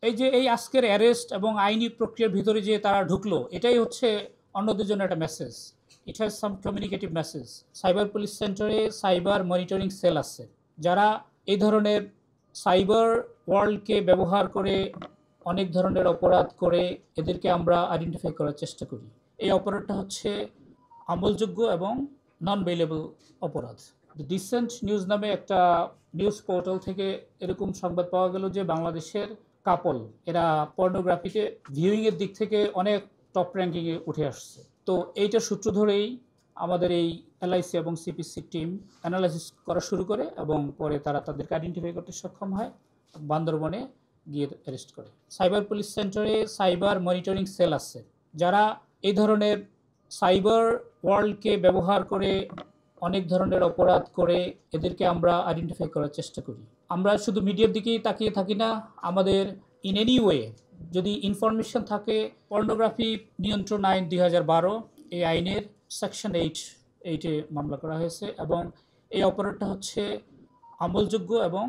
এই আজকের অ্যারেস্ট এবং আইনি প্রক্রিয়ার ভিতরে যে তারা ঢুকলো, এটাই হচ্ছে অন্যদের জন্য একটা message. It has some communicative message. Cyber police সেন্টারে সাইবার মনিটরিং সেল আছে, যারা এই ধরনের সাইবার ওয়ার্ল্ডকে ব্যবহার করে অনেক ধরনের অপরাধ করে এদেরকে আমরা আইডেন্টিফাই করার চেষ্টা করি। এই অপরাধটা হচ্ছে আমলযোগ্য এবং নন বেইলেবল অপরাধ। ডিসেন্ট নিউজ নামে একটা নিউজ পোর্টাল থেকে এরকম সংবাদ পাওয়া গেল যে বাংলাদেশের কাপল এরা পর্নোগ্রাফিতে ভিউইংয়ের দিক থেকে অনেক টপ র্যাঙ্কিংয়ে উঠে আসছে। তো এইটার সূত্র ধরেই আমাদের এই এলআইসি এবং সিপিসি টিম অ্যানালাইসিস করা শুরু করে এবং পরে তারা তাদেরকে আইডেন্টিফাই করতে সক্ষম হয়, বান্দরবনে গিয়ে অ্যারেস্ট করে। সাইবার পুলিশ সেন্টারে সাইবার মনিটরিং সেল আছে, যারা এই ধরনের সাইবার ওয়ার্ল্ডকে ব্যবহার করে অনেক ধরনের অপরাধ করে এদেরকে আমরা আইডেন্টিফাই করার চেষ্টা করি। আমরা শুধু মিডিয়ার দিকেই তাকিয়ে থাকি না, আমাদের ইন এনি ওয়ে যদি ইনফরমেশন থাকে, পর্নোগ্রাফি নিয়ন্ত্রণ আইন 2012 এই আইনের সেকশন 8-8-এ মামলা করা হয়েছে এবং এই অপরাধটা হচ্ছে আমলযোগ্য এবং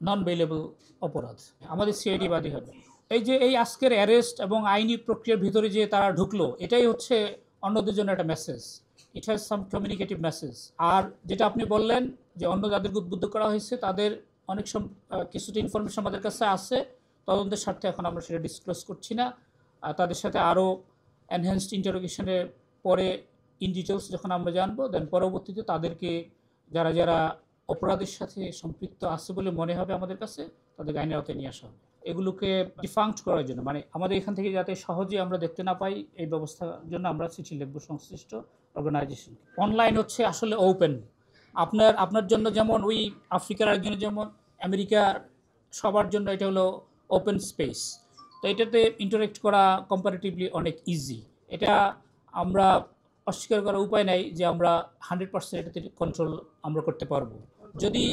নন বেইলেবল অপরাধ। আমাদের সিআইডি বাদী হবে। এই আজকের অ্যারেস্ট এবং আইনি প্রক্রিয়ার ভিতরে যে তারা ঢুকলো, এটাই হচ্ছে অন্যদের জন্য একটা message. It has some communicative message. আর যেটা আপনি বললেন যে অন্য যাদেরকে উদ্বুদ্ধ করা হয়েছে তাদের অনেক কিছুটা ইনফরমেশন আমাদের কাছে আছে, তদন্তের স্বার্থে এখন আমরা সেটা ডিসক্লোজ করছি না। তাদের সাথে আরও এনহ্যান্সড ইন্টারোগেশনের পরে ইন ডিটেলস যখন আমরা জানবো, দেন পরবর্তীতে তাদেরকে যারা যারা অপরাধের সাথে সম্পৃক্ত আছে বলে মনে হবে আমাদের কাছে, তাদের আইনের আওতায় নিয়ে আসা হবে। এগুলোকে ডিফাঙ্কড করার জন্য, মানে আমাদের এখান থেকে যাতে সহজে আমরা দেখতে না পাই, এই ব্যবস্থার জন্য আমরা চিঠি লিখব সংশ্লিষ্ট অর্গানাইজেশন। অনলাইন হচ্ছে আসলে ওপেন। আপনার জন্য যেমন ওই আফ্রিকার একজনের যেমন আমেরিকার, সবার জন্য এটা হলো ওপেন স্পেস। তো এটাতে ইন্টারেক্ট করা কম্পারেটিভলি অনেক ইজি। এটা আমরা অস্বীকার করার উপায় নাই যে আমরা 100% এটাতে কন্ট্রোল আমরা করতে পারবো। যদি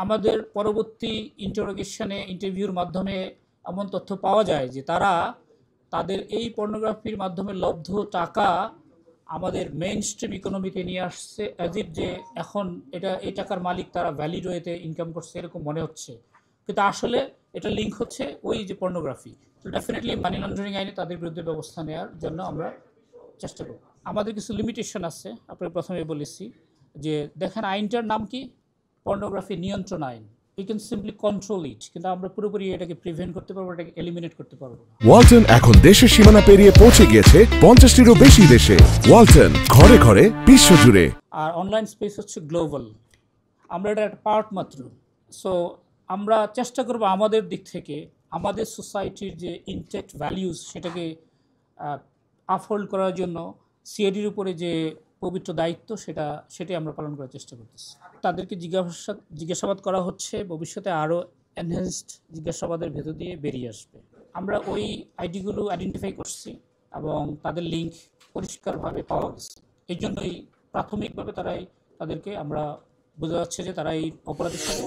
আমাদের পরবর্তী ইন্টারভিউর মাধ্যমে এমন তথ্য পাওয়া যায় যে তাদের এই পর্নোগ্রাফির মাধ্যমে লব্ধ টাকা আমাদের মেইন স্ট্রিম ইকোনমিতে নিয়ে আসছে, অ্যাজ ইফ যে এখন এই টাকার মালিক তারা ভ্যালিড ওয়েতে ইনকাম করছে এরকম মনে হচ্ছে, কিন্তু আসলে এটা লিঙ্ক হচ্ছে ওই যে পর্নোগ্রাফি। তো ডেফিনেটলি মানি লন্ডারিং আইনে তাদের বিরুদ্ধে ব্যবস্থা নেওয়ার জন্য আমরা চেষ্টা করব। আমাদের কিছু লিমিটেশন আছে, আপনাকে প্রথমে বলেছি যে দেখেন আইনটার নাম কি, পর্নোগ্রাফি নিয়ন্ত্রণ আইন। We can simply control it, কিন্তু আমরা পুরোপুরি এটাকে প্রিভেন্ট করতে পারবো, এটাকে এলিমিনেট করতে পারবো না। ওয়ালটন এখন দেশের সীমানা পেরিয়ে পৌঁছে গিয়েছে 50টিরও বেশি দেশে। ওয়ালটন, ঘরে ঘরে বিশ্বজুড়ে। আর অনলাইন স্পেস হচ্ছে গ্লোবাল, আমরা এটা একটা পার্ট মাত্র। সো আমরা চেষ্টা করব আমাদের দিক থেকে আমাদের সোসাইটির যে ইনটেক্ট ভ্যালিউজ সেটাকে আপহোল্ড করার জন্য সিআইডির উপরে যে পবিত্র দায়িত্ব সেটাই আমরা পালন করার চেষ্টা করতেছি। তাদেরকে জিজ্ঞাসাবাদ করা হচ্ছে, ভবিষ্যতে আরও এনহ্যান্সড জিজ্ঞাসাবাদের ভেতর দিয়ে বেরিয়ে আসবে। আমরা ওই আইডিগুলো আইডেন্টিফাই করছি এবং তাদের লিঙ্ক পরিষ্কারভাবে পাওয়া গেছে। এই জন্যই প্রাথমিকভাবে তাদেরকে আমরা বোঝা যাচ্ছে যে তারা এই অপরাধের সাথে